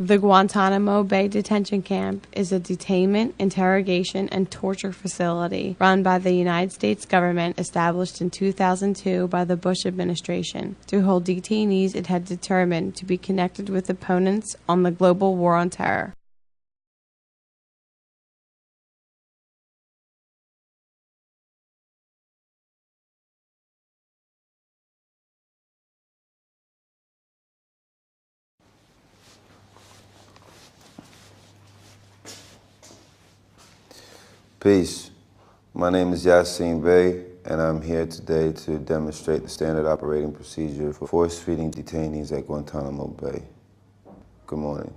The Guantanamo Bay Detention Camp is a detainment, interrogation, and torture facility run by the United States government, established in 2002 by the Bush administration to hold detainees it had determined to be connected with opponents on the global war on terror. Peace. My name is Yasin Bey, and I'm here today to demonstrate the standard operating procedure for force-feeding detainees at Guantanamo Bay. Good morning.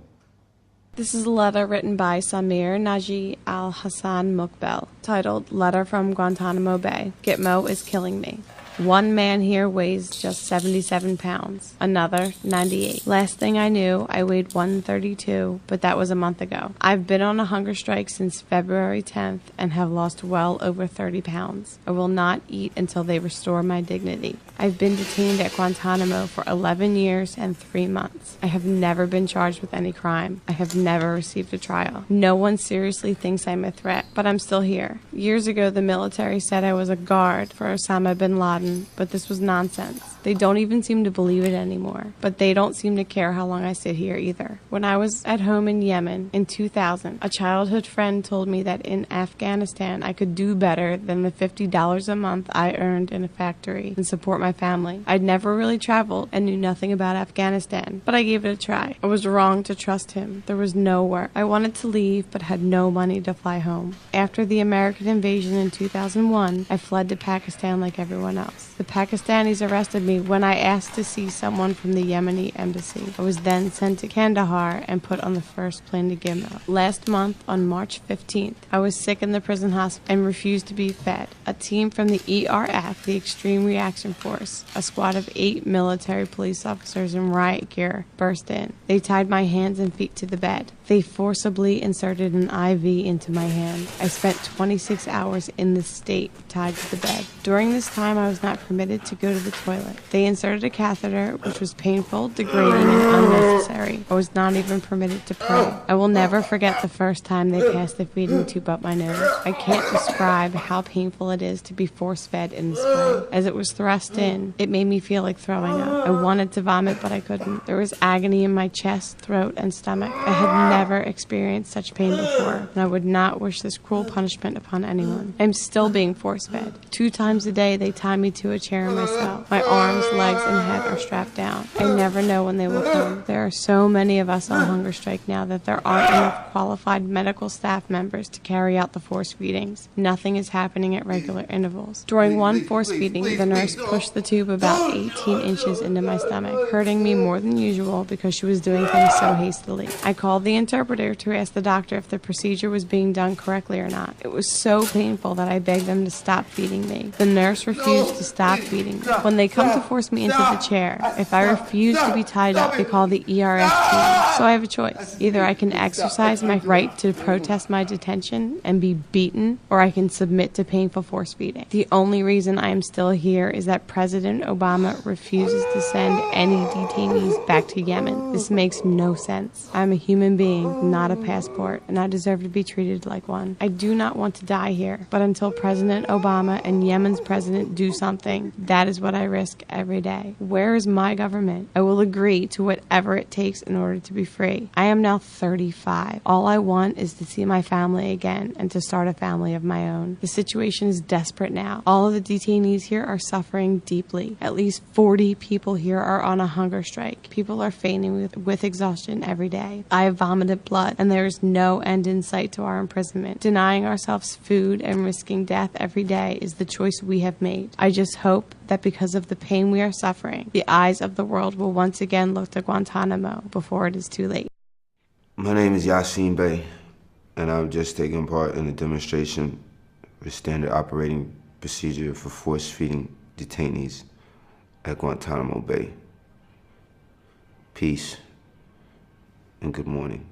This is a letter written by Samir Naji Al-Hassan Mukbel, titled Letter from Guantanamo Bay. Gitmo is killing me. One man here weighs just 77 pounds, another 98. Last thing I knew, I weighed 132, but that was a month ago. I've been on a hunger strike since February 10th and have lost well over 30 pounds. I will not eat until they restore my dignity. I've been detained at Guantanamo for 11 years and 3 months. I have never been charged with any crime. I have never received a trial. No one seriously thinks I'm a threat, but I'm still here. Years ago, the military said I was a guard for Osama bin Laden, but this was nonsense. They don't even seem to believe it anymore, but they don't seem to care how long I sit here either. When I was at home in Yemen in 2000, a childhood friend told me that in Afghanistan I could do better than the $50 a month I earned in a factory and support my family. I'd never really traveled and knew nothing about Afghanistan, but I gave it a try. I was wrong to trust him. There was no work. I wanted to leave, but had no money to fly home. After the American invasion in 2001, I fled to Pakistan like everyone else. The Pakistanis arrested me when I asked to see someone from the Yemeni embassy. I was then sent to Kandahar and put on the first plane to Gitmo. Last month, on March 15th, I was sick in the prison hospital and refused to be fed. A team from the ERF, the Extreme Reaction Force, a squad of 8 military police officers in riot gear, burst in. They tied my hands and feet to the bed. They forcibly inserted an IV into my hand. I spent 26 hours in this state, tied to the bed. During this time, I was not permitted to go to the toilet. They inserted a catheter, which was painful, degrading, and unnecessary. I was not even permitted to pray. I will never forget the first time they passed the feeding tube up my nose. I can't describe how painful it is to be force-fed in this way. As it was thrust in, it made me feel like throwing up. I wanted to vomit, but I couldn't. There was agony in my chest, throat, and stomach. I had never experienced such pain before, and I would not wish this cruel punishment upon anyone. I'm still being force-fed. 2 times a day, they tie me to a chair in my cell. My arms, legs, and head are strapped down. I never know when they will come. There are so many of us on hunger strike now that there aren't enough qualified medical staff members to carry out the force feedings. Nothing is happening at regular intervals. During one force feeding, the nurse pushed the tube about 18 inches into my stomach, hurting me more than usual because she was doing things so hastily. I called the interpreter to ask the doctor if the procedure was being done correctly or not. It was so painful that I begged them to stop feeding me. The nurse refused to stop feeding me. When they come to force me into the chair, if I refuse to be tied up, they call the ERF team. So I have a choice. Either I can exercise my right to protest my detention and be beaten, or I can submit to painful force feeding. The only reason I am still here is that President Obama refuses to send any detainees back to Yemen. This makes no sense. I'm a human being, not a passport, and I deserve to be treated like one. I do not want to die here, but until President Obama and Yemen's president do something, that is what I risk every day. Where is my government? I will agree to whatever it takes in order to be free. I am now 35. All I want is to see my family again and to start a family of my own. The situation is desperate now. All of the detainees here are suffering deeply. At least 40 people here are on a hunger strike. People are fainting with exhaustion every day. I have vomited blood, and there is no end in sight to our imprisonment. Denying ourselves food and risking death every day is the choice we have made. I just hope that because of the pain we are suffering, the eyes of the world will once again look to Guantanamo before it is too late. My name is Yasin Bey, and I'm just taking part in a demonstration of standard operating procedure for force-feeding detainees at Guantanamo Bay. Peace and good morning.